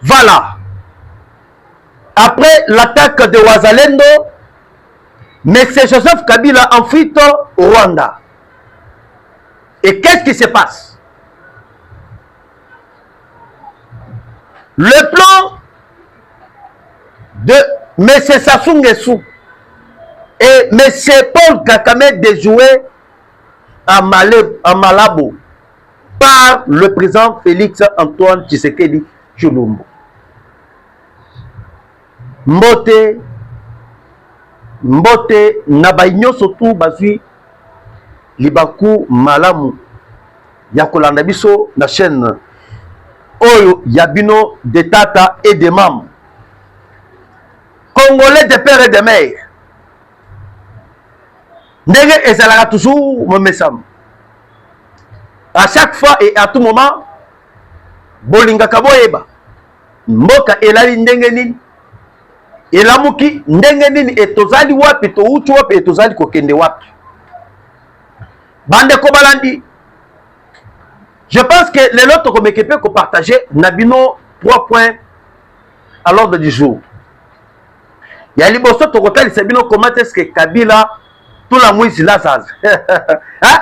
Voilà. Après l'attaque de Wazalendo, M. Joseph Kabila en fuite au Rwanda. Et qu'est-ce qui se passe? Le plan de M. Sassou Nguesso et M. Paul Kagame de jouer à Malabo par le président Félix Antoine Tshisekedi Tshilombo. Mbote Nabaïnyo surtout bazui libaku malamu ya kolanda biso na chaîne Oyo Yabino de tata et de mam Congolais de père et de mère. Ndenge ezalaka toujours mon message. À chaque fois et à tout moment, bolinga kaboyeba. Mboka elali ndenge nini? Elamuki ndenge nini etozali wapi to uchu wapi etozali kokende wapi? Bande kobalandi. Je pense que les autres comme équipe qu'on partager Nabino 3 points à l'ordre du jour. Il y a liboso to kotali sabino comment est-ce que Kabila tout la mouise là ça. Hein?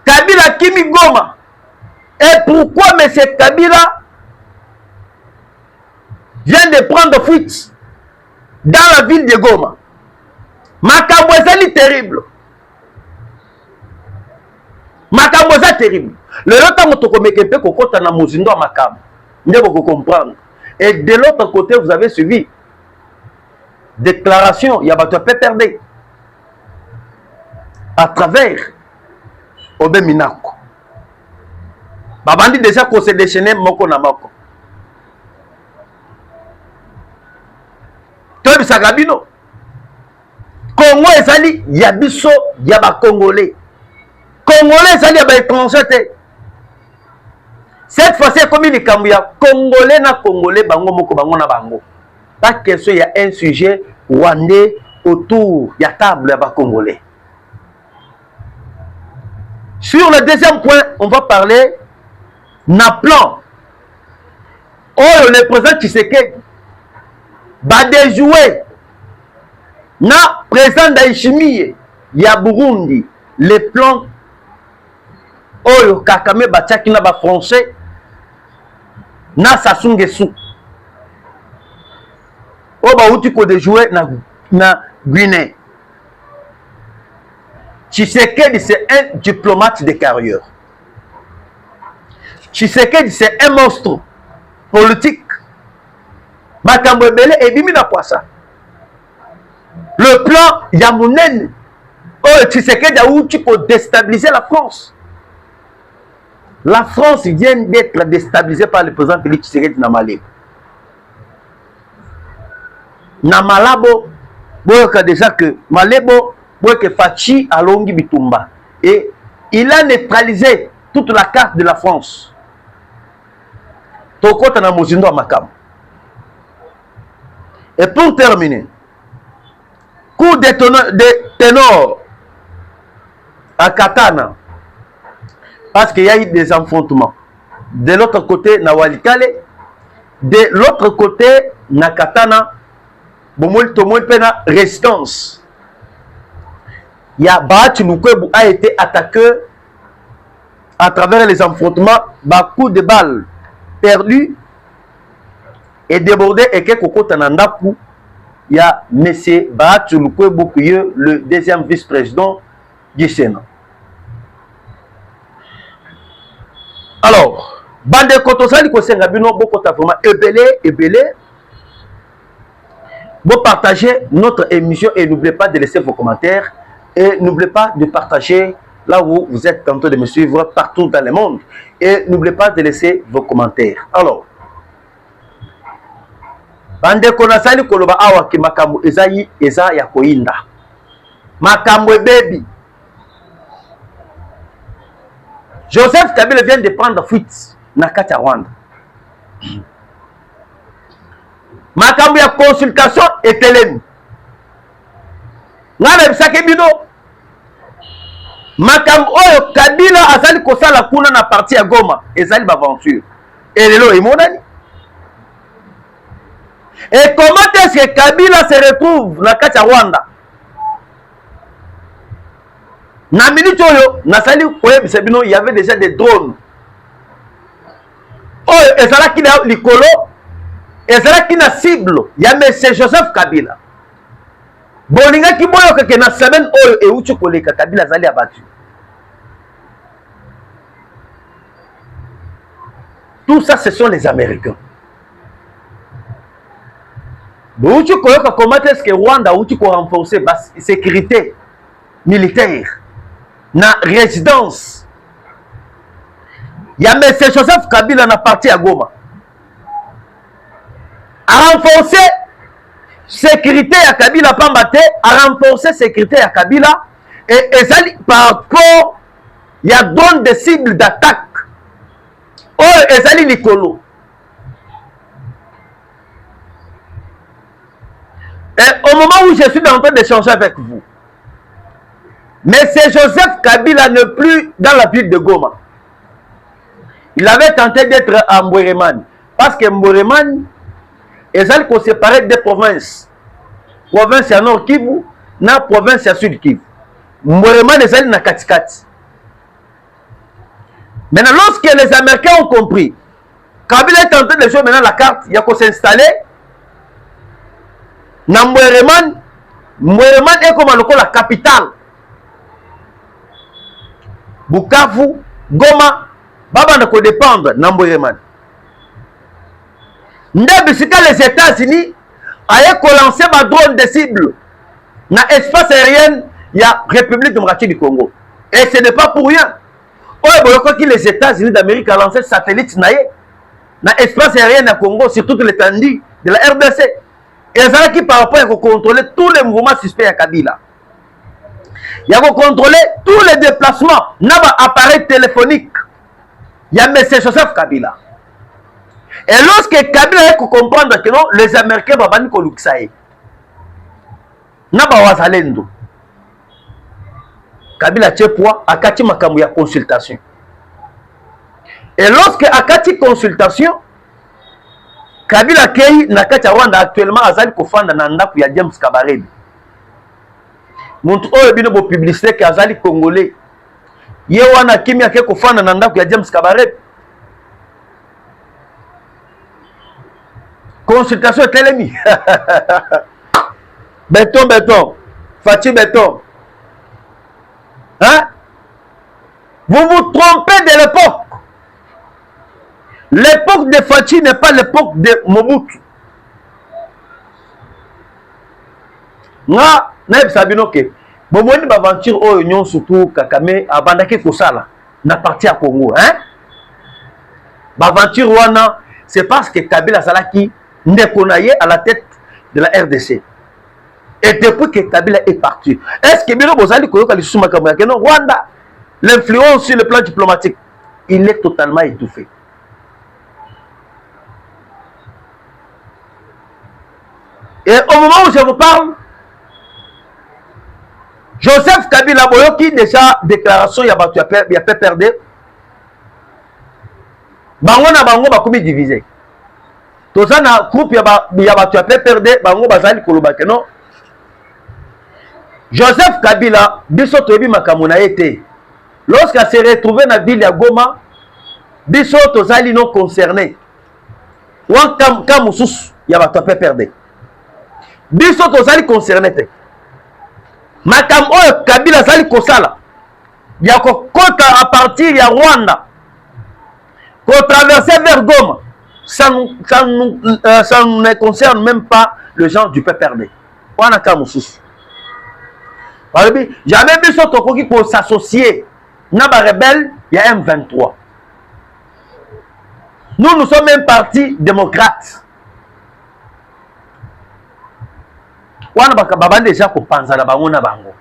Kabila Kimi Goma. Et pourquoi M. Kabila vient de prendre fuite dans la ville de Goma? Makambo ezali terrible. Makambo ezali terrible. Le l'autre moto komekempe kokota na mozindo ya makambo. Ndeko ko comprendre. Et de l'autre côté vous avez suivi déclaration ya bato PPRD à travers Obe Minako. Babandi déjà qu'on s'est déchaîné moko na moko. Tobi Sagabino. Congo ezali ya biso ya ba Congolais. Congolais ezali ya ba étranger. Cette fois-ci comme il kambu ya Congolais na Congolais bango moko bango na bango. Pas question il y a un sujet rwandais autour ya table ya ba Congolais. Sur le deuxième point, on va parler na plan. Oh, le président Tshisekedi va déjouer na président Ndayishimiye ya Burundi les plans. Oh, Kagame batiaki na ba français na Sassou Nguesso. Oh, ba uti ko déjouer na Guinée. Tshisekedi, c'est un diplomate de carrière. Tshisekedi, c'est un monstre politique. Makambo ebele ebimi na kwasa. Le plan Yamunen, oh, Tshisekedi a outil pour déstabiliser la France. La France vient d'être déstabilisée par le président Félix Tshisekedi na Malabo. Na Malabo, boyoka déjà que Malabo que Fachi a Longi Bitumba. Et il a neutralisé toute la carte de la France. Tokota na Mozindo Makam. Et pour terminer, coup de ténor à Katana. Parce qu'il y a eu des affrontements. De l'autre côté, na Walikale. De l'autre côté, na Katana. Bomol Tomol Pena résistance. Il y a Baati Lukwebu a été attaqué à travers les affrontements, coup de balles perdus et débordés et que Koko Tanandaku. Il y a M. Baati Lukwebu qui est le deuxième vice-président du Sénat. Alors, Bande Kotosali Kosengabino Bokota vraiment ébélé. Vous partagez notre émission et n'oubliez pas de laisser vos commentaires. Et n'oubliez pas de partager là où vous êtes en train de me suivre partout dans le monde. Et n'oubliez pas de laisser vos commentaires. Alors, Bande Konasali Koloba Awa ki makambo ezayi eza ya koinda. Makambo baby. Joseph Kabila vient de prendre fuite na kati ya Rwanda. Makambo ya consultation etelemi. Ngana bisake bino makambo oyo Kabila azali kosala kuna na parti ya Goma ezali baventure et lelo emonani. Et comment est-ce que Kabila se retrouve na kati ya Rwanda? Na minute oyo nasali koyebisa bino, il y avait déjà des drones oyo ezalaki na likolo, ezalaki na cible ya monsieur Joseph Kabila. Bolingaki boyo keke na semaine oyo euti koleka Kabila azali abattu. Tout ça, ce sont les Américains. Bon, tu connais comment est-ce que Rwanda où tu peux renforcer la sécurité militaire, na résidence. Il y a M. Joseph Kabila na parti à Goma. À renforcer sécurité à Kabila Pambate, à renforcer sécurité à Kabila et par rapport, il y a donc des cibles d'attaque. Oh, ezali likolo. Et au moment où je suis en train d'échanger avec vous, M. Joseph Kabila n'est plus dans la ville de Goma. Il avait tenté d'être à Mbwereman. Parce que Mbwereman, ezali qu'on séparait des provinces. Province à Nord Kivu, na province à Sud Kivu. Mbwereman ezali na katikati. Maintenant, lorsque les Américains ont compris, Kabila est en train de jouer maintenant la carte, il y a qu'à s'installer. Dans Mbwereman est comme la capitale. Bukavu, Goma, Baba ne peut dépendre de Mbwereman. Ndabisika les États-Unis ont lancé ma drone de cible dans l'espace aérien, il y a République démocratique du Congo. Et ce n'est pas pour rien. Que les États-Unis d'Amérique ont lancé satellite dans l'espace aérien du Congo, sur toute l'étendue de la RDC. Et ça qui par rapport à contrôler tous les mouvements suspects à Kabila. Il y a contrôler tous les déplacements, n'a pas appareil téléphonique. Il y a M. Joseph Kabila. Et lorsque Kabila a comprendre que non, les Américains vont venir Koluksaï. N'a pas wazalendo. Kabila Tchepwa a kati makamu ya consultation. Et lorsque a kati consultation, Kabila Kei na kati ya Rwanda actuellement azali kofanda na ndaku ya James Kabarebe. Muntu oyo bino bo publicité ke azali congolais. Ye wana kimia ke kofanda na ndaku ya James Kabarebe. Consultation telemi. Béton. Fati béton. Hein? Vous vous trompez de l'époque. L'époque de Fachi n'est pas l'époque de Mobutu. Nga, naïb sabino ke. Bomoni baventure o union surtout Kakame abandaki kosala na parti à Congo, hein? Baventure wana, c'est parce que Kabila Salaki Ndekonaye à la tête de la RDC. Et depuis que Kabila est parti, est-ce que Bino Bozali Koyoka Lissuma Kamaka, non, Rwanda, l'influence sur le plan diplomatique, il est totalement étouffé. Et au moment où je vous parle, Joseph Kabila Boyoki, déjà, déclaration, il y a perdu. Bango na bango bakomi divisé. Tout ça, na groupe, il y a perdu, bango bazali kolobake, non? Joseph Kabila, biso toyebi makambo na été. Lorsqu'il s'est retrouvé dans la ville de Goma, biso tozali non concerné. Wan kam mususu ya bato perdu. Biso tozali concerné te. Makambo oyo Kabila zali kosala. Ya kokota à partir de Rwanda. Pour traverser vers Goma. Ça ne concerne même pas le gens du PPRD. Wana kam mususu. Jamais besoin de pour s'associer à la rebelle, il y a M23. Nous sommes un parti démocrate. On a déjà pensé à la bango na bango.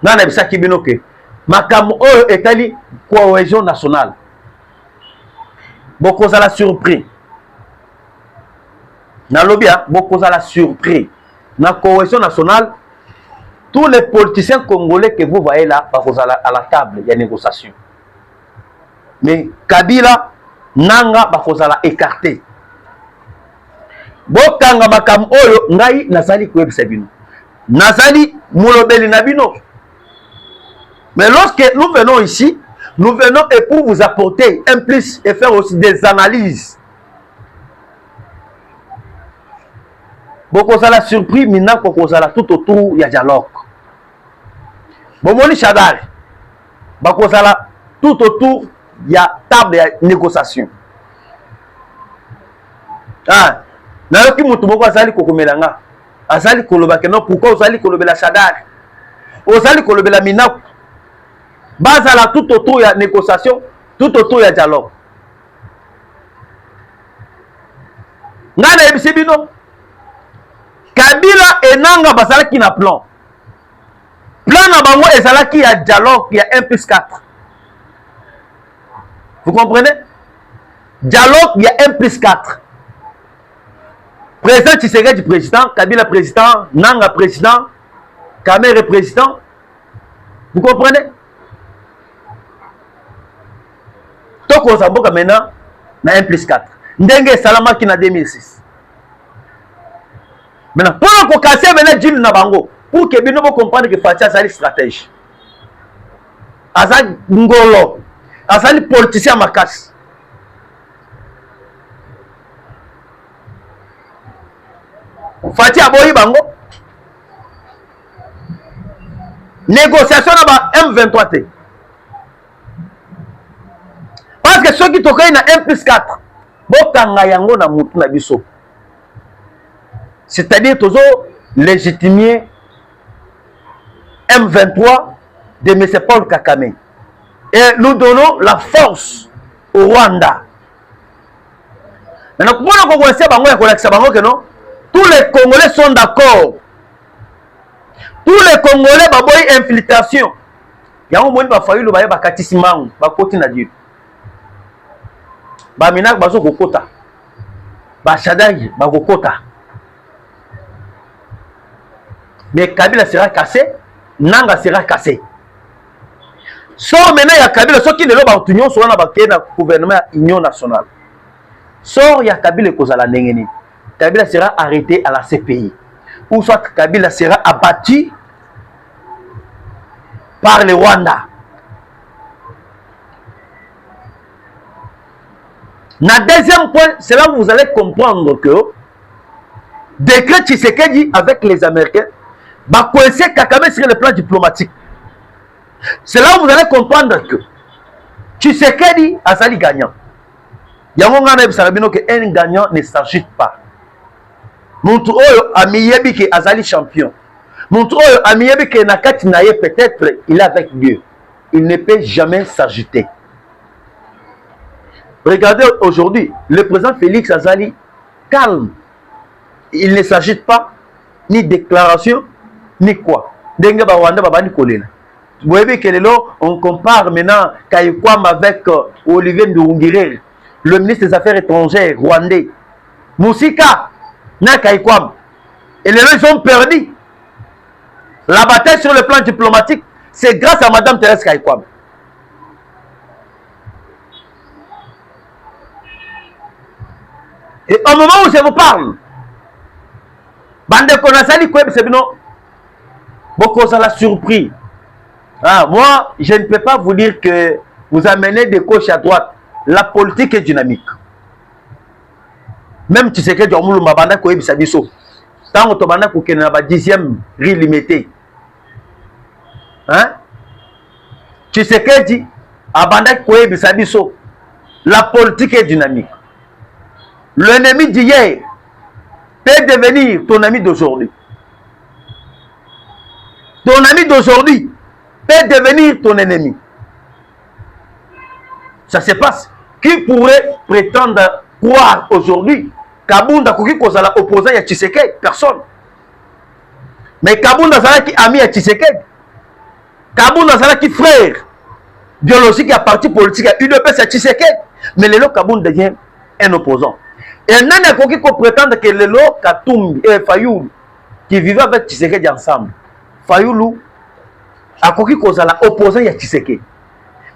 Nana bisa kibinoke. Makam oyo etali cohésion nationale. Beaucoup à la surprise. Na lobia beaucoup à la surprise. Na cohésion nationale. tous les politiciens congolais que vous voyez là, à la table, il y a négociation. Mais Kabila, Nanga, Bakozala écarté. Bokanga makam oyo, ngai, Nazali Koueb Sabino. Nazali, Moulobeli Nabino. Mais lorsque nous venons ici, nous venons et pour vous apporter un plus et faire aussi des analyses. Bokozala surpris, maintenant Bokozala tout autour, il y a dialogue. Bomoni Chadar, Bokozala tout autour, il y a table de négociation. Ah, nayoki mutu moko azali kokomelanga. Azali kolobaka non pourquoi ozali kolobela Chadar? Ozali kolobela Minako. Bazala tout autour, il y a négociation, tout autour, il y a dialogue. Ngana ebisibino. Kabila et Nanga basala qui na plan. Plan na bango ezala qui a dialogue, il y a 1+4. Vous comprenez? Dialogue, il y a 1+4. Président Tshisekedi président, Kabila président, Nanga président, Kamere président. Vous comprenez? Toko Zamboka maintenant, na 1+4. Ndenge Salama qui na 2006. Maintenant, pour casser maintenant Jim Nabango, pour que Bino comprendre que Fatia c'est une stratégie. Azal Ngolo, Azal politicien Makas. Fatia Boyi Bango. Négociation là-bas M23T. Parce que ceux qui toquent na 1+4, Bokanga Yango na Moutou na Biso. C'est-à-dire toujours légitimer M23 de M. Paul Kagame. Et nous donnons la force au Rwanda. Maintenant, tous les Congolais sont d'accord. Tous les Congolais ont infiltration. Il y a un moment où il a fallu que Baminak bazo kokota. Bachadai bakokota. Mais Kabila sera cassé, Nanga sera cassé. Sort maintenant il y a Kabila, ceux qui ne l'ont pas obtenu sur le gouvernement Union nationale. Sort il y a Kabila Kozala Nengeni. Kabila sera arrêté à la CPI. Ou soit Kabila sera abattu par le Rwanda. Na deuxième point, c'est là où vous allez comprendre que décret Tshisekedi avec les Américains va coincer Kagame sur le plan diplomatique. C'est là où vous allez comprendre que Tshisekedi a sali gagnant. Yamongana Sarabino que un gagnant ne s'agite pas. Muntu oyo amiyebi que azali champion. Muntu oyo amiyebi que nakati naye peut-être il est avec Dieu. Il ne peut jamais s'agiter. Regardez aujourd'hui, le président Félix Azali, calme. Il ne s'agite pas, ni déclaration, ni quoi. Dengue Rwanda Babani Kolena. Vous voyez que on compare maintenant Kayikwam avec Olivier Ndoungiré, le ministre des Affaires étrangères rwandais. Moussika, na Kayikwam. Et les gens ils ont perdu. La bataille sur le plan diplomatique, c'est grâce à Madame Thérèse Kayikwam. Et au moment où je vous parle, Bande Konasali Koueb Sebino, beaucoup ça l'a surpris. Ah, moi, je ne peux pas vous dire que vous amenez de gauche à droite. La politique est dynamique. Même tu sais que tu as dit Bande Koueb Sabiso. Tant que tu as dit que tu as 10e riz limité. Hein? Tu sais que tu as Bande Koueb Sabiso. La politique est dynamique. L'ennemi d'hier peut devenir ton ami d'aujourd'hui. Ton ami d'aujourd'hui peut devenir ton ennemi. Ça se passe. Qui pourrait prétendre croire aujourd'hui Kabunda Koki Kozala opposant à Tshisekedi? Personne. Mais Kabunda Zala qui ami à Tshisekedi. Kabunda Zala qui frère biologique à parti politique à UDPS à Tshisekedi. Mais le Kabunda devient un opposant. Et non, il faut prétendre que le Katumbi et Fayoum qui vivaient avec Tshisekedi ensemble, Fayulu akoki kozala opposant ya Tshisekedi.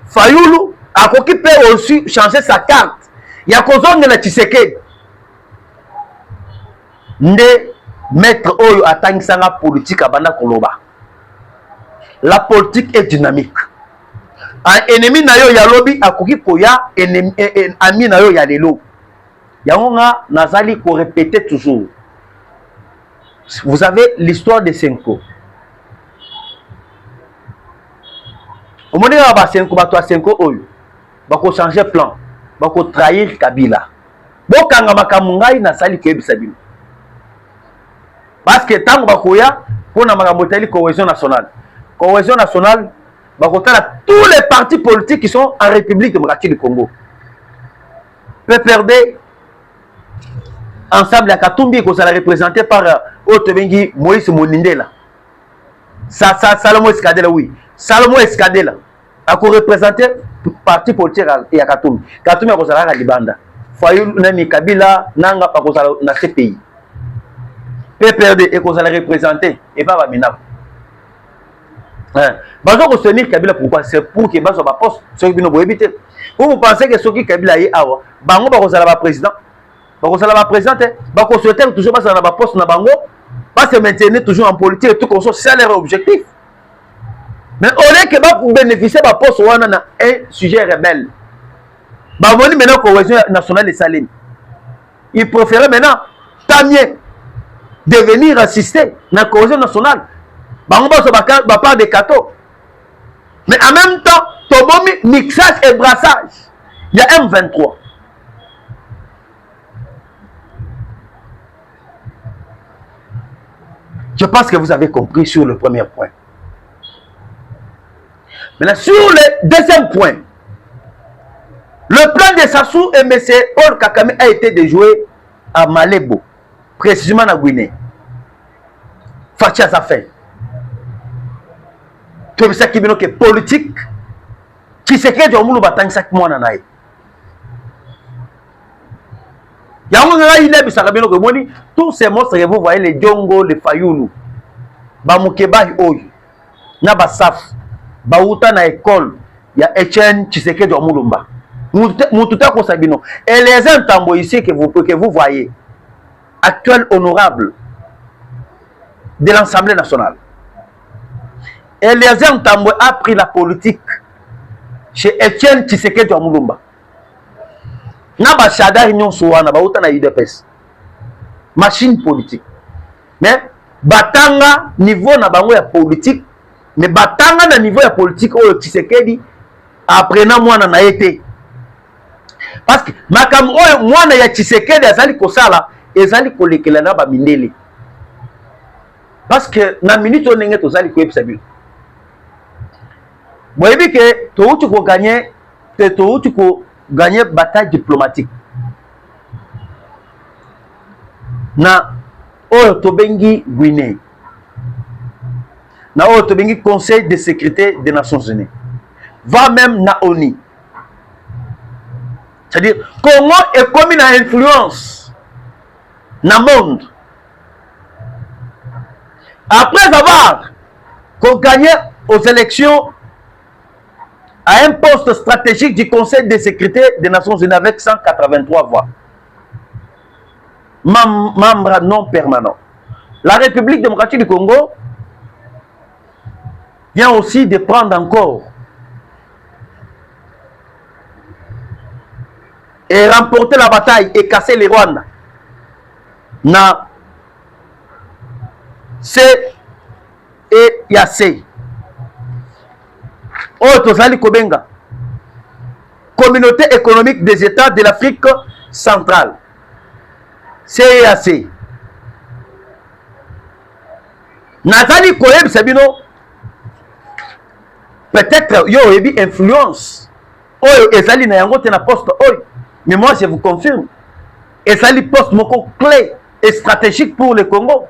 Fayulu akoki peut aussi changer sa carte ya kozongela Tshisekedi. Nde maître oyo atangisanga politique abanda koloba. La politique est dynamique. Un ennemi na yo ya lobi akoki koya ami na yo ya lelo. Yango nga nazali ko répéter toujours. Vous avez l'histoire de Senko. Au moment où ba Senko ba to Senko oyo bako changer plan, bako trahir Kabila. Bokanga makambo ngai na sali kebisa bino. Parce que tango bakoya pona makambo tali cohésion nationale. Cohésion nationale bakotala tous les partis politiques qui sont en République démocratique du Congo. PPRD ensemble à Katumbi qui sera représenté par Otebengi Moïse Monindela. Salomon Escadela, oui. Salomon Escadela a représenté parti politique et à Katumbi. Katumbi a sera à Libanda. Fayou Nami Kabila Nanga pas na CPI. PPRD est représenté et pas Bamina. Bazo ko soutenir Kabila pourquoi? C'est pour que bazo ba poste ceux qui nous éviter. Vous pensez que ceux qui Kabila est awa, bango ba ko sala ba président. Bako sala ba président, bako souhaiter toujours pas na ba poste na bango, pas se maintenir toujours en politique et tout comme ça, c'est leur objectif. Mais au lieu que ba bénéficier ba poste wana na un sujet rebelle. Ba moni maintenant cohésion nationale de Salim. Il préférait maintenant tant mieux devenir assister na cohésion nationale. Bango ba part de cadeaux. Mais en même temps, tobomi mixage et brassage. Il y a M23. Je pense que vous avez compris sur le premier point. Maintenant, sur le deuxième point, le plan de Sassou et M. Paul Kakame a été déjoué à Malebo, précisément à Guinée. Fatia Zafin. Tout ça qui est politique, qui se crée dans le bâtiment chaque mois. Tous ces monstres que vous voyez, les Djongo, les Fayoulou, Bamukeba Oyo, Nabasaf, Baouta na école, il y a Etienne Tshisekedi de Moulumba. Moutouta Kosabino. Et les entambo ici que vous voyez, actuel honorable de l'Assemblée nationale. Et les entambo a pris la politique chez Etienne Tshisekedi de Moulumba. Naba Shada Union Souana, Baouta na UDPS. Machine politique. Mais batanga niveau na bango ya politique, mais batanga na niveau ya politique oyo Tshisekedi apprenant mwana na été. Parce que makam oyo mwana ya Tshisekedi azali kosala ezali kolekela na ba mindele. Parce que na minute onenge tozali ko episa bino. Boyebi ke touti ko gagner bataille diplomatique. Na oyo tobengi Guinée. Na oyo tobengi Conseil de sécurité des Nations Unies. Va même na ONU. C'est-à-dire Congo est comme une influence dans le monde. Après avoir gagné aux élections à un poste stratégique du Conseil de sécurité des Nations Unies avec 183 voix. Membre non permanent. La République démocratique du Congo vient aussi de prendre encore et remporter la bataille et casser les Rwanda. Na CEAC. Otozali Kobenga. Communauté économique des États de l'Afrique centrale. CEAC. Nathalie Koyeb Sabino. Peut-être yo ebi influence. Oyo ezali na yango te na poste oyo. Mais moi je vous confirme. Ezali poste moko clé et stratégique pour le Congo.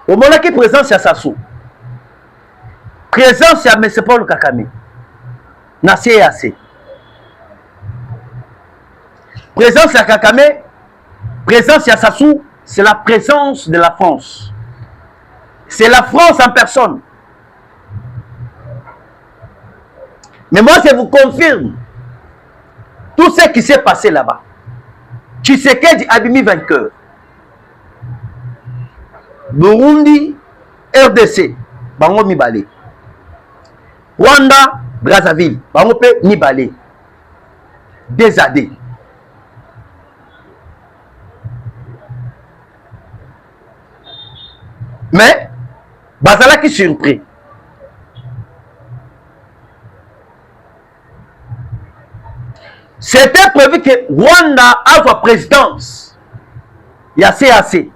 Au moment qui présence à Sassou. Présence à M. Paul Kakame. Na CAC. Présence à Kakame présence à Sassou, c'est la présence de la France. C'est la France en personne. Mais moi, je vous confirme tout ce qui s'est passé là-bas. Tshisekedi Abimi vainqueur. Burundi, RDC, Bango Mibale. Rwanda, Brazzaville, Bango Pe Mibale. Des AD. Mais, Bazala qui surpris. C'était prévu que Rwanda a sa présidence. Il y a CAC.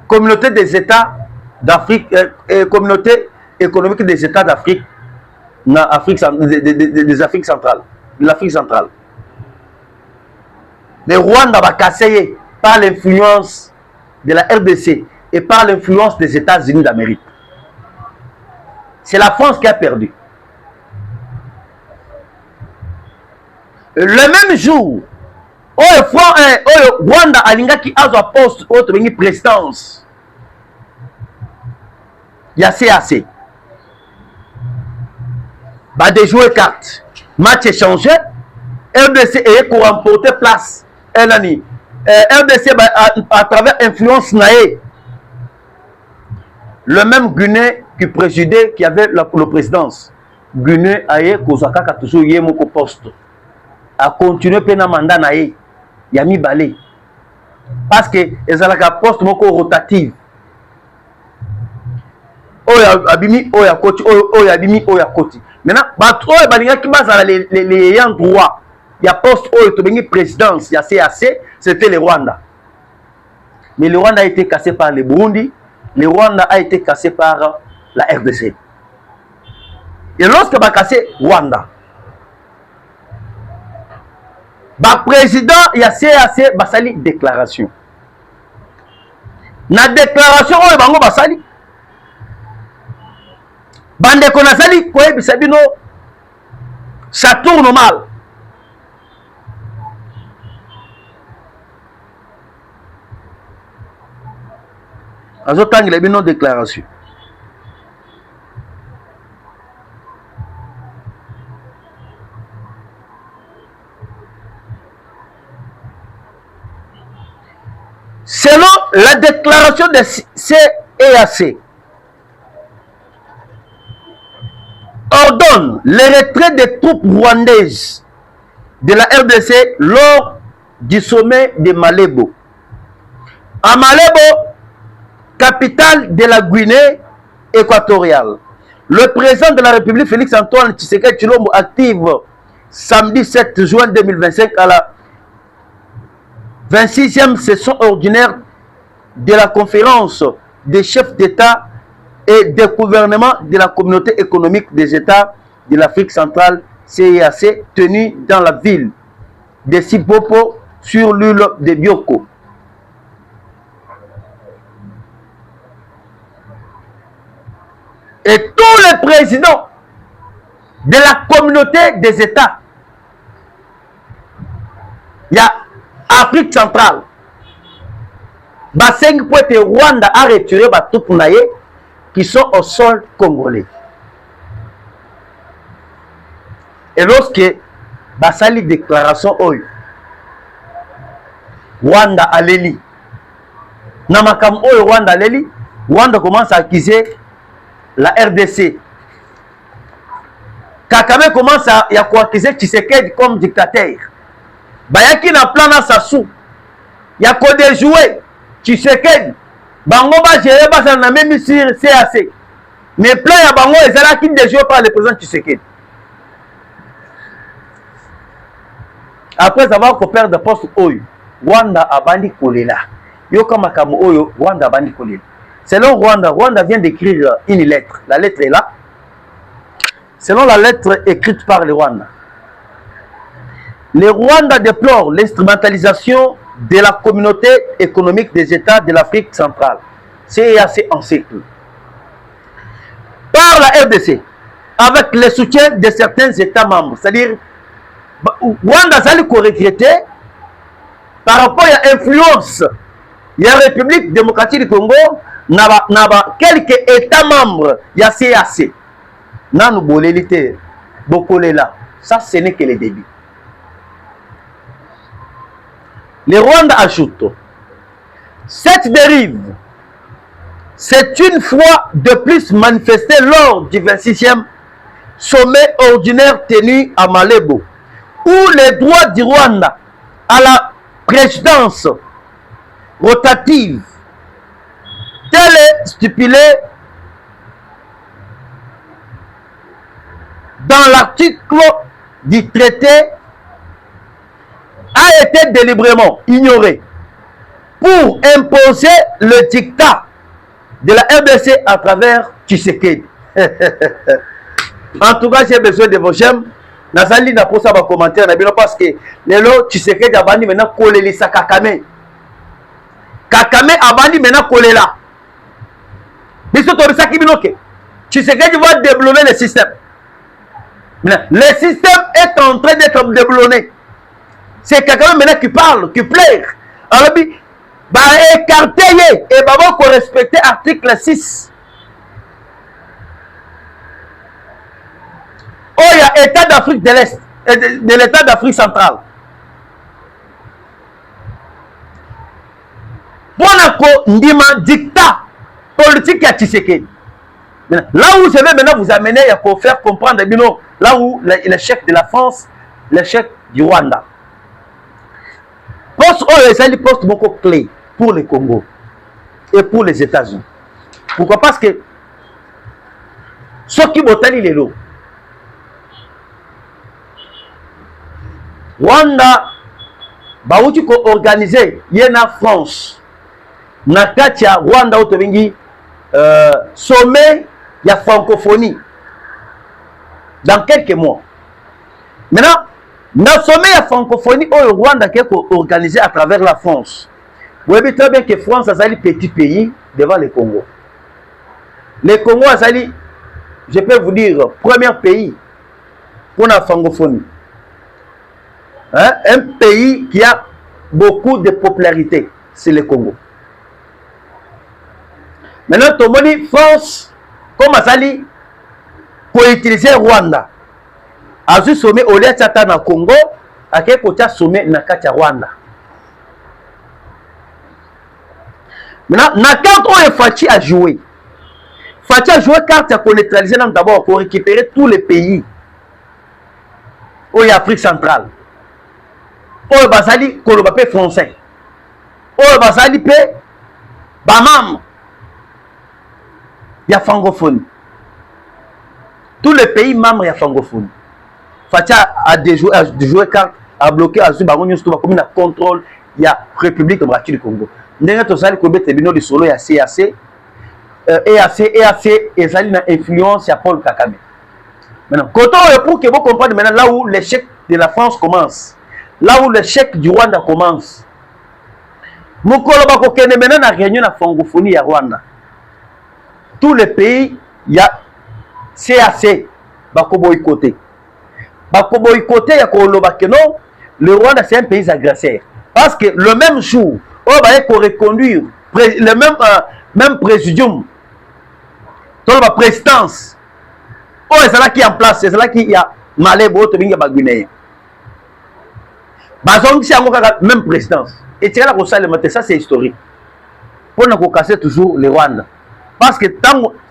Communauté des États d'Afrique, communauté économique des États d'Afrique, des Afriques centrales, de l'Afrique centrale. Le Rwanda va casser par l'influence de la RDC et par l'influence des États-Unis d'Amérique. C'est la France qui a perdu. Le même jour, Rwanda alinga qui a un poste autre présidence. Il y a CAC. Bah de jouer carte. Match échangé. RDC est pour remporter place. RDC à travers influence naé. Le même Guinée qui présidait, qui avait la présidence. Guinée aye kozaka ka toujours yé moko poste. A continuer pena mandat naé. Yami balé. Parce que ezalaka poste moko rotative. Oya abimi oya koti oya abimi oya koti. Maintenant bato oya balinga ki bazala les ayants droit. Il y a poste oya to bengi présidence, il y a CAC, c'était le Rwanda. Mais le Rwanda a été cassé par le Burundi, le Rwanda a été cassé par la RDC. Et lorsque ba cassé Rwanda, ba président il y a CAC basali déclaration. Na déclaration oya bango basali bande konasali koye bisabino ça tourne mal. Azotant il a bien nos déclarations. Selon la déclaration de CAC, ordonne le retrait des troupes rwandaises de la RDC lors du sommet de Malebo. À Malebo, capitale de la Guinée équatoriale, le président de la République Félix-Antoine Tshisekedi Tshilombo active samedi 7 juin 2025 à la 26e session ordinaire de la conférence des chefs d'État et des gouvernements de la communauté économique des États de l'Afrique centrale, CEAC, tenue dans la ville de Sipopo sur l'île de Bioko. Et tous les présidents de la communauté des États, il y a Afrique centrale, Baseng Poete Rwanda a retiré Batoupunaye qui sont au sol congolais. Et lorsque Basali déclaration Oyo, Rwanda Aleli, Namakam Oyo Rwanda Aleli, Rwanda commence à accuser la RDC. Kakame commence à accuser Tshisekedi comme dictateur. Bayaki na plan na Sassou. Ya ko déjouer Tshisekedi. Bango ba gérer ba na même sur CAC. Mais plan ya bango ezalaki déjoué par le président Tshisekedi. Après avoir coupé de poste Oyo, Rwanda a bandi kolela. Yo kama kamo Oyo, Rwanda a bandi kolela. Selon Rwanda, Rwanda vient d'écrire une lettre. La lettre est là. Selon la lettre écrite par le Rwanda, le Rwanda déplore l'instrumentalisation de la communauté économique des États de l'Afrique centrale, CEAC en cycle, par la RDC, avec le soutien de certains États membres. C'est-à-dire, Rwanda s'est regretté par rapport à l'influence, il y a la République démocratique du Congo, quelques États membres, il y a CAC. Nous bolélité, beaucoup là. Ça, ce n'est que le début. Le Rwanda ajoute, cette dérive, c'est une fois de plus manifestée lors du 26e sommet ordinaire tenu à Malebo, où les droits du Rwanda à la présidence rotative, tel est stipulé dans l'article du traité, a été délibérément ignoré pour imposer le dictat de la RDC à travers Tshisekedi. En tout cas, j'ai besoin de vos j'aime. Nazali n'a pas ça va commentaire parce que les lots Tshisekedi a bandi maintenant collé les Kakame. Kakame a bandi maintenant collé là. Mais c'est tout ça qui binoke. Tshisekedi va déblonner le système. Le système est en train d'être déblonné. C'est quelqu'un maintenant qui parle, qui plaît. Alors, bah écarter et bah faut respecter l'article 6. Oh, il y a État d'Afrique de l'Est, de l'État d'Afrique centrale. Bonako Ndima dictat politique à Tshisekedi. Là où je vais maintenant vous amener à faire comprendre, là où l'échec de la France, l'échec du Rwanda. Poste les postes beaucoup clés pour le Congo et pour les États-Unis. Pourquoi? Parce que ceux qui botali les lots, Rwanda, bauti ko organiser yena France, nakatia Rwanda otobengi sommet ya francophonie dans quelques mois. Maintenant, dans le sommet de francophonie, au Rwanda qui est organisé à travers la France. Vous voyez très bien que la France a un petit pays devant le Congo. Le Congo a, je peux vous dire, premier pays pour la francophonie. Hein? Un pays qui a beaucoup de popularité, c'est le Congo. Maintenant, tout le monde, France, comme Azali, pour utiliser Rwanda. A vu sommet au lieu de na Congo, à quel côté sommet na Katia Rwanda. Maintenant, na carte où Fachi a joué. Fachi a joué carte pour neutraliser d'abord, pour récupérer tous les pays. Où il y a Afrique centrale. Où il y a Basali, Kolobapé français. Où il y a Basali, Bamam. Il y a francophonie. Tous les pays membres, il y a francophonie. Fatia a déjoué carte, a bloqué, a comme un contrôle, il y a République démocratique du Congo. Nous avons solo, il y a CAC, EAC, et ça a une influence, il y a Paul Kagame. Maintenant, pour que vous compreniez maintenant là où l'échec de la France commence, là où l'échec du Rwanda commence. Nous avons maintenant la réunion de la francophonie à Rwanda. Tous les pays, il y a CAC, bako boycotté. Bako boycotté, il y a non, le Rwanda c'est un pays agresseur. Parce que le même jour, on va reconduire le même présidium, dans la présidence. Oh, c'est là qui est en place, c'est là qui y a Malebo, Tobinga Baguinée. Bazong, c'est encore même présidence. Et c'est là qu'on sait le ça c'est historique. Pour nous casser toujours le Rwanda. Parce que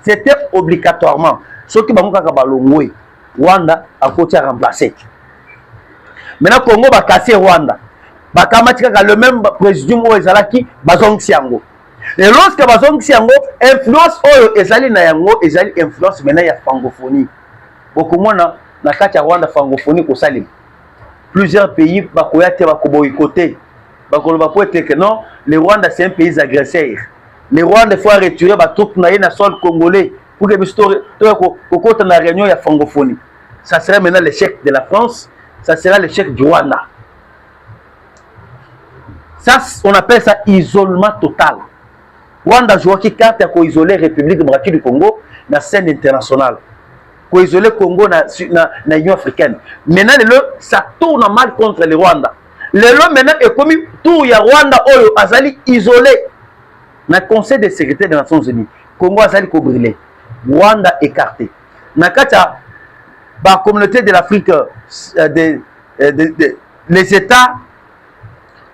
c'était obligatoirement. Ceux qui vont faire Rwanda à côté à remplacer. Maintenant, Congo va casser Rwanda. Le même président où Ezalaki, Bazong Siango. Et lorsque Bazong Siango influence Ezali Nayango, Ezali influence maintenant il y a francophonie. Beaucoup moins na kati Rwanda francophonie ko salim. Plusieurs pays va boycotter. Va dire que non, le Rwanda c'est un pays agresseur. Le Rwanda faut retirer les troupes dans le sol congolais pour que côté de la réunion il y a francophonie. Ça serait maintenant l'échec de la France, ça sera l'échec du Rwanda. Ça, on appelle ça isolement total. Rwanda joue qui carte pour isoler la République démocratique du Congo dans la scène internationale. Pour isoler le Congo dans l'Union africaine. Maintenant, ça tourne mal contre le Rwanda. Lelo maintenant est comme tout ya Rwanda oyo azali isolé na Conseil de sécurité des Nations Unies. Congo azali ko brûler. Rwanda écarté. Na kata ba communauté de l'Afrique les États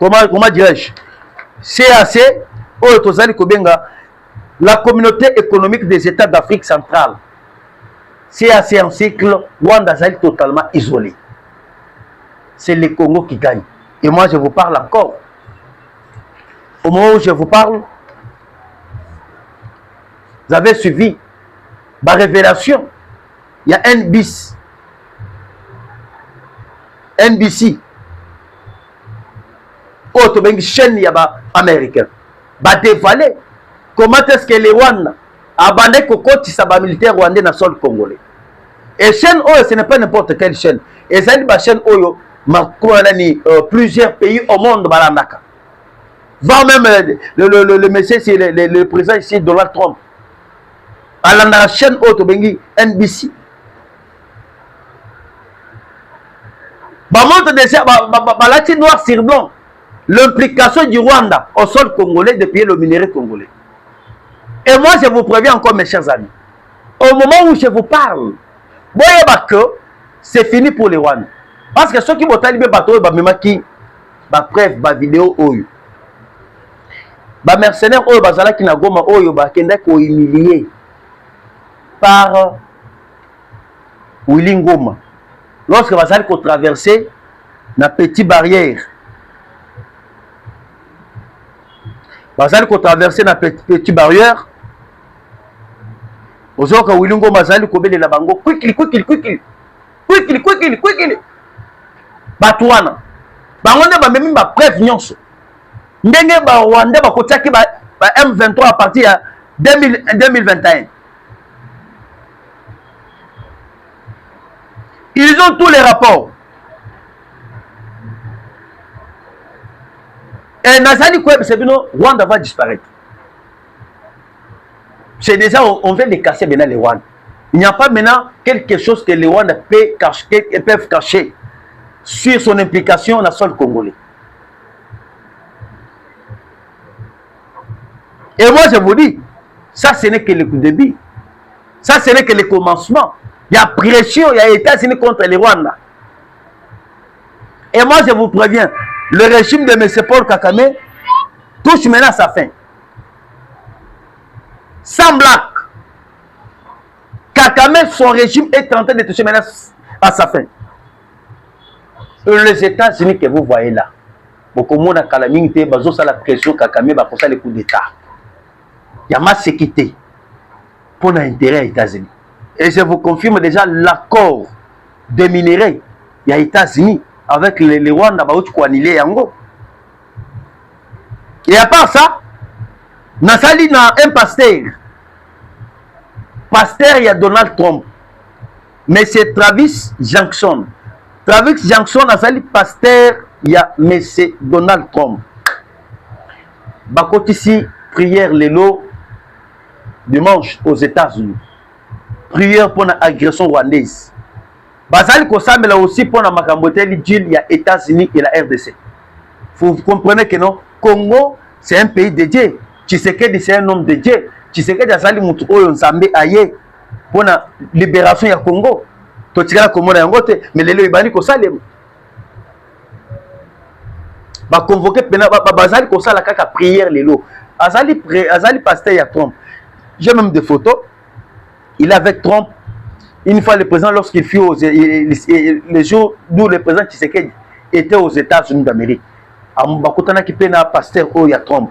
comment dirais-je CAC oyo tozali ko benga la communauté économique des États d'Afrique centrale. CAC en cycle, Rwanda azali totalement isolé. C'est le Congo qui gagne. Et moi, je vous parle encore. Au moment où je vous parle, vous avez suivi ma révélation. Il y a NBC. Autre chaîne américaine. Va dévoiler comment est-ce que les Rwandais abandonnent le militaire rwandais dans le sol congolais. Et chaîne Oyo, ce n'est pas n'importe quelle chaîne. Et c'est une chaîne Oyo. Plusieurs pays au monde balandaka. Va même le monsieur, c'est le président ici, Donald Trump. À la chaîne auto bengi NBC. Bah montre déjà balati noir sur blanc l'implication du Rwanda au sol congolais depuis le minerai congolais. Et moi je vous préviens encore mes chers amis. Au moment où je vous parle, voyez que c'est fini pour les Rwandais. Parce que ceux qui vont talibé bateau, bah qui, bah bref, bah vidéo oyo, bah mercenaires oyo, bah zala qui na goma oyo, bah kenda ko humilié par Willy Ngoma. Lorsque bah zala ko traverser na petite barrière, bah zala ko traverser na petite barrière, ozo ka Willy Ngoma zala ko bele la bango, quickly. Batouana bangonde ba memi ba preuve nyonso ndenge ba Rwanda ba kotiaki ba M23 à partir ya 2021. Ils ont tous les rapports. Et Nazali Kweb Sebino, Rwanda va disparaître. C'est déjà on vient de casser maintenant les Rwandais. Il n'y a pas maintenant quelque chose que les Rwandais peuvent cacher sur son implication dans le sol congolais. Et moi je vous dis, ça ce n'est que le coup de début. Ça ce n'est que le commencement. Il y a pression, il y a États-Unis contre les Rwandais. Et moi je vous préviens, le régime de M. Paul Kagame touche maintenant à sa fin. Sans blague. Kagame, son régime est en train de toucher maintenant à sa fin. Les États-Unis que vous voyez là, beaucoup de monde a calamité, bazo sa la pression Kagame, ba ça les coups d'État. Il y a ma sécurité pour l'intérêt des États-Unis. Et je vous confirme déjà l'accord de minerais, il y a États-Unis avec les Rwandais, ba outi kwanile yango. Et à part ça, Nasali na un pasteur. Pasteur, il y a Donald Trump. Mais c'est Travis Jackson. Travis Jackson a sali pasteur, il y a M. Donald Trump. Bakot ici, prière l'élo dimanche aux États-Unis. Prière pour l'agression rwandaise. Basali Kosam là aussi pour la Makambote, il y a États-Unis et la RDC. Vous comprenez que non, Congo, c'est un pays dédié. Tshisekedi, c'est un homme dédié. Tshisekedi a sali mutu oyo nzambe aye pour la libération du Congo. Totikala komona yangote mais lelo ibani ko salem ba convoquer pena ba bazali ko sala kaka prière lelo azali pasteur ya Trump. J'ai même des photos, il est avec Trump une fois le président lorsqu'il fut le jour d'où le président Tshisekedi était aux États-Unis d'Amérique bakutana ki pena pasteur o ya Trump.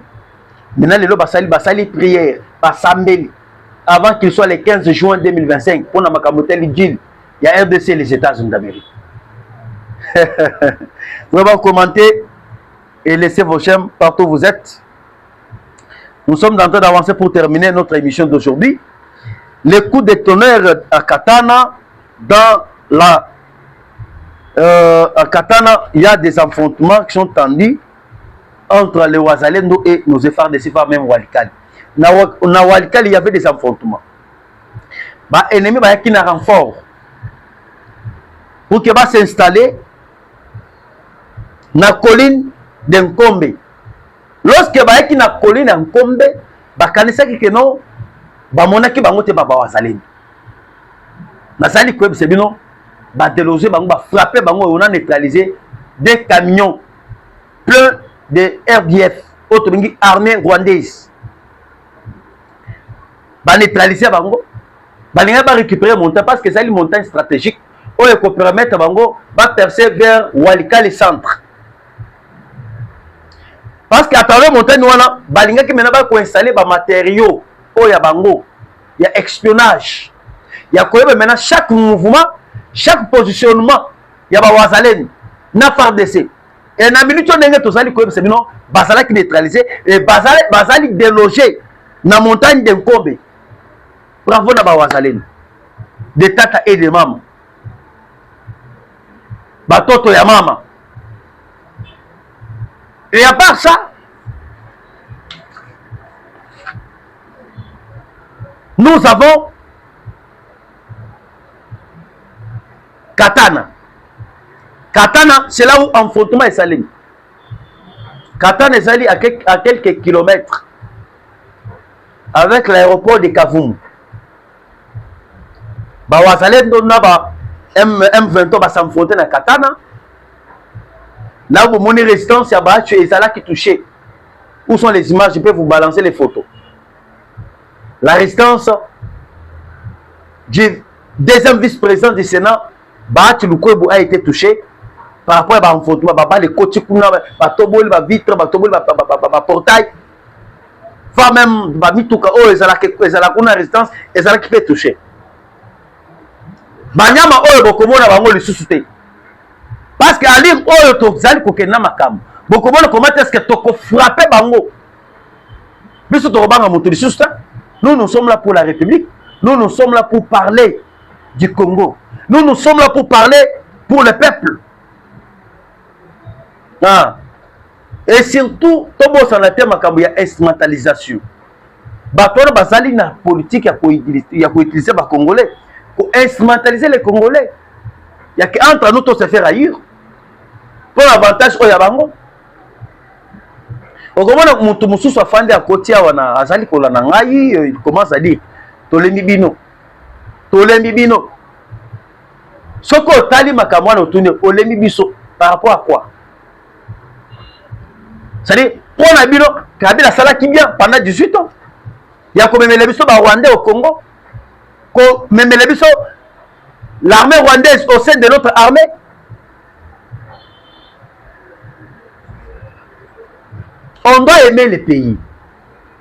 Maintenant lelo basali prière basambeli avant qu'il soit le 15 juin 2025 pour na makamoteli Gilles. Il y a RDC et les États-Unis d'Amérique. Vous pouvez commenter et laisser vos chaînes partout où vous êtes. Nous sommes en train d'avancer pour terminer notre émission d'aujourd'hui. Les coups de tonnerre à Katana, dans la à Katana, il y a des affrontements qui sont tendus entre les Ouazalendo et nos efforts de Sifa, même Walikali. Na Walikali, il y avait des affrontements. Bah, ennemi, bah, qui n'a renfort. Pour qu'il va s'installer na colline de Nkombe. Lorsque bayaki na colline ya Nkombe, bakanisaki ke non bamonaki bango te baba wazaleni. Nasali kweb c'est bino ba déloger bango ba frapper bango on a neutralisé des camions pleins de RDF, autre armée rwandaise. Ba neutraliser bango, ba linga ba récupérer montagne parce que c'est une montagne stratégique où il peut permettre bango ba percer vers Walikale centre. Parce qu'à travers montagne wana ba linga ki mena ba ko installer ba matériaux o ya bango, il y a espionnage. Il y a quoi maintenant chaque mouvement, chaque positionnement, il y a ba wazaleni na FARDC. Et na minute on est tous allés quoi c'est non basala qui neutralisé et basali délogé na montagne de Nkombe. Bravo na ba wazaleni. De tata et de maman. Batoto ya mama. Et à part ça, nous avons Katana. Katana, c'est là où affrontement est salé. Katana est salé à quelques kilomètres avec l'aéroport de Kavumu. Bawazalé Ndonaba M23 va s'affronter à Katana. Là où mon résistance, il y a Ezala qui touché. Où sont les images? Je peux vous balancer les photos. La résistance du deuxième vice-président du Sénat, Bahati Lukwebo, a été touché par rapport à l'affrontement. Les côtés, les vitres, les portails. Enfin, même, Ezala kuna résistance, Ezala qui peut toucher. Banyama oyo bokomona bango lisusu te. Parce que alim oyo tozali kokena makam. Bokomona comment est-ce que toko frapper bango. Biso to banga moto lisusu ta. Nous sommes là pour la République. Nous sommes là pour parler du Congo. Nous sommes là pour parler pour le peuple. Ah. Et surtout, tobo sanate makambo ya instrumentalisation. Batona bazali na politique ya ko utiliser ba Congolais. Pour instrumentaliser les Congolais. Il y a qu'entre nous tous se faire ailleurs. Pour l'avantage au Yabango. Au moment où mon mususu afandi à côté wana azali kola na ngai, il commence à dire tolembi bino. Tolembi bino. Soko tali makamwana otune olembi biso par rapport à quoi? C'est-à-dire pour na bino Kabila sala qui bien pendant 18 ans. Il y a comme les biso ba Rwandais au Congo. Même les biso l'armée rwandaise au sein de notre armée. On doit aimer le pays.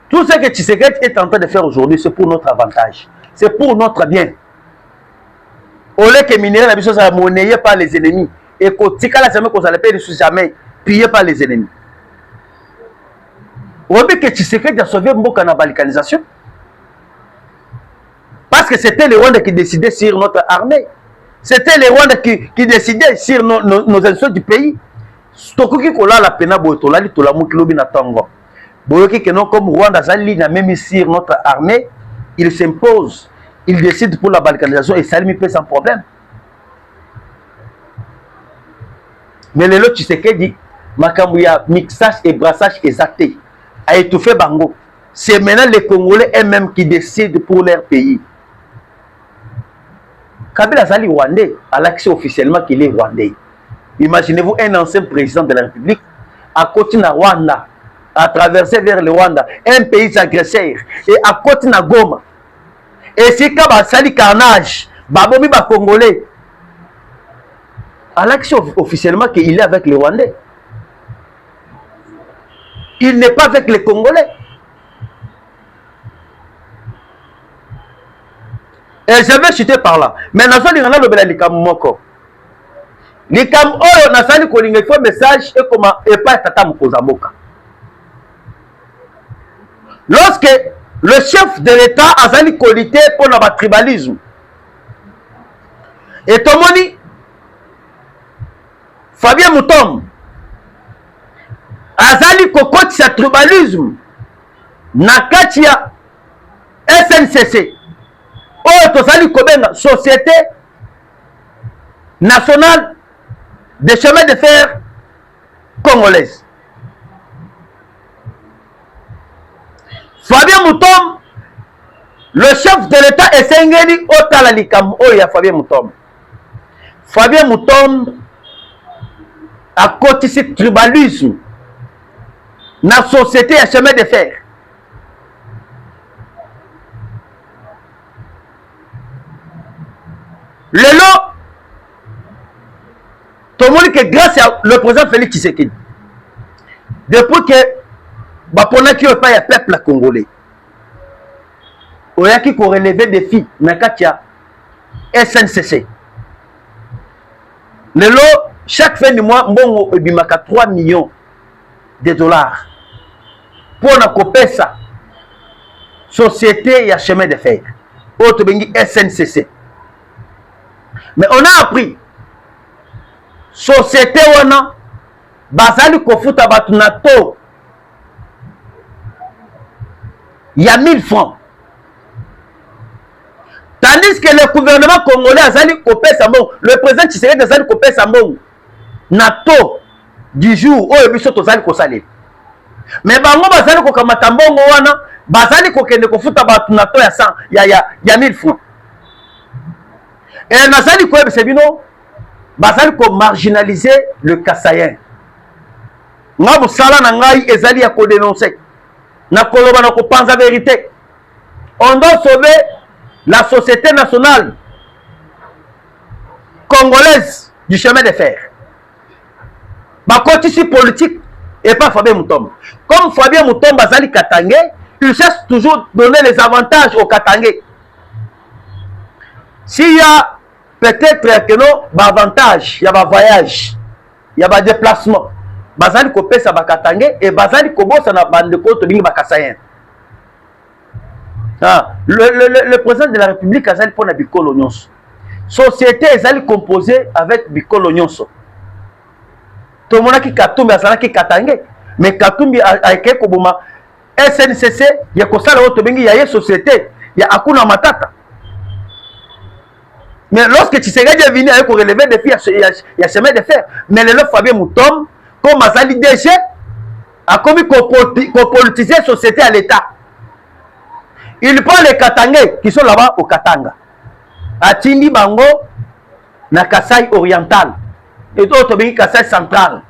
Tout ce que Tshisekedi est en train de faire aujourd'hui, c'est pour notre avantage. C'est pour notre bien. Au lieu que minerai la biso ça monnayé par les ennemis. Et qu'au tikala jamais qu'on s'allait payer jamais pillé par les ennemis. On veut que Tshisekedi a sauvé Mboka na balkanisation. Parce que c'était les Rwandais qui décidaient sur notre armée. C'était les Rwandais qui décidaient sur nos institutions du pays. Tokoki kola la pena boyotolali tolamu kilobi na tango. Boyoki que non comme Rwanda zali na même sur notre armée, il s'impose, il décide pour la balkanisation et ça lui fait sans problème. Mais le lot Tshisekedi makambo ya mixage et brassage exacté a étouffé bango. C'est maintenant les Congolais eux-mêmes qui décident pour leur pays. Kabila zali Rwandais, à l'accès officiellement qu'il est Rwandais. Imaginez-vous un ancien président de la République à côté de Rwanda, à traverser vers le Rwanda, un pays agresseur, et à côté de Goma. Et si Kaba sali carnage, Babomi ba Congolais, à l'action officiellement qu'il est avec les Rwandais. Il n'est pas avec les Congolais. Et je vais chuter par là. Mais nous avons le Belalika Moko. Likam oyo nasali kolinga faut message et comment et pas tata Mukozaboka. Lorsque le chef de l'État a sali qualité pour le tribalisme et Tomoni Fabien Moutom azali kokoti sa tribalisme nakatia SNCC oyo tosali kobenga Société Nationale des chemins de fer congolaise. Fabien Moutom, le chef de l'État est Sengeli Otala Likam Oya Fabien Moutom. Fabien Moutom a cotisé tribalisme dans la société à chemin de fer. Le lot, tout le monde que grâce à le président Félix Tshisekedi, depuis que Bapona qui n'est pas un peuple congolais, il y a qui relevé des défis dans le SNCC. Le lot, chaque fin de mois, il y a 3 millions de dollars pour nous ça. Société et chemin de fer. Autre SNCC. Mais on a appris. Société on a basali kofuta batu na to. Il y a 1000 francs. Tandis que le gouvernement congolais a zali kopé sambon, le président Tshisekedi a zali kopé sambon na to du jour où il biso to zali ko salé. Mais bango bazali ko kamata mbongo wana bazali ko kende kofuta batu na to ya 100 ya 1000 francs. Et nazali ko c'est bino bazali ko marginaliser le Kassayen. Ngabu sala na ngai ezali ya ko dénoncer. Na koloba na ko panza vérité. On doit sauver la société nationale congolaise du chemin de fer. Ma cotisation politique et pas Fabien Moutom. Comme Fabien Moutom bazali Katangé, il cherche toujours donner les avantages aux Katangé. S'il y a peut-être que non, avantage, il y a un voyage, il y a un déplacement. Bazali kopé sa bakatangé et bazali kobo sa na bande koto bingi bakasayen. Ah, le président de la République a zali pour na bikolo nyonso. Société est composée avec bikolo nyonso. Tout le monde qui katumbi azala ki katangé, mais katumbi a été koboma SNCC, il y a kosala auto bingi ya société, il y a akuna matata. Mais lorsque Tshisekedi est venu avec relever des filles, il y a chemin de fer. Mais le Fabien Moutom, comme Azali DG, a commis qu'on politisait la société à l'État. Il prend les Katangais qui sont là-bas au Katanga. À Tindi Bango, na Kasaï oriental. Et d'autres pays Kasaï central.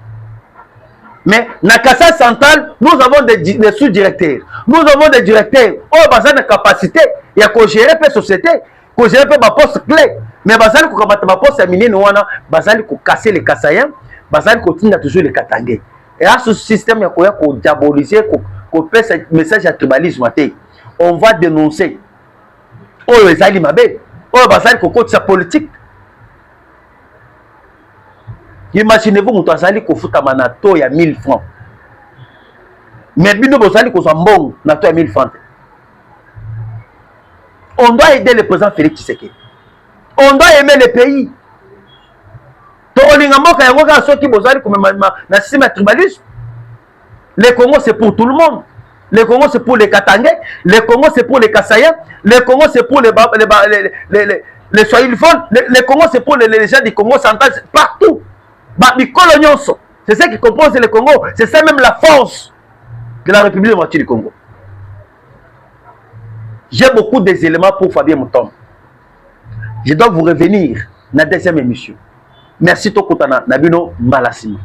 Mais na Kasaï central, nous avons des sous-directeurs. Nous avons des directeurs. Oh, basé de capacité, il y a qu'on gérer la société, qu'on gérer ma poste clé. Mais basali ko kamata ma poste minine wana, basali ko casser les Kassaïens, basali ko tinda toujours les Katangais. Et à ce système, il y a qu'on diaboliser, qu'on fait ce message à tribalisme. On va dénoncer. Oh, les alimabé. Oh, basali ko coach sa politique. Imaginez-vous, mon toazali ko futa manato ya 1000 francs. Mais bino bozali ko zambong nato ya 1000 francs. On doit aider le président Félix Tshisekedi. On doit aimer le pays. Le Congo c'est pour tout le monde. Le Congo c'est pour les Katangais. Le Congo c'est pour les Kassaïens. Le Congo c'est pour les Swahiliphones. Le Congo c'est pour les gens du Congo central. Partout. C'est ça qui compose le Congo. C'est ça même la force de la République démocratique du Congo. J'ai beaucoup d'éléments pour Fabien Moutom. Je dois vous revenir dans la deuxième émission. Merci Tokotana Nabino Malassima.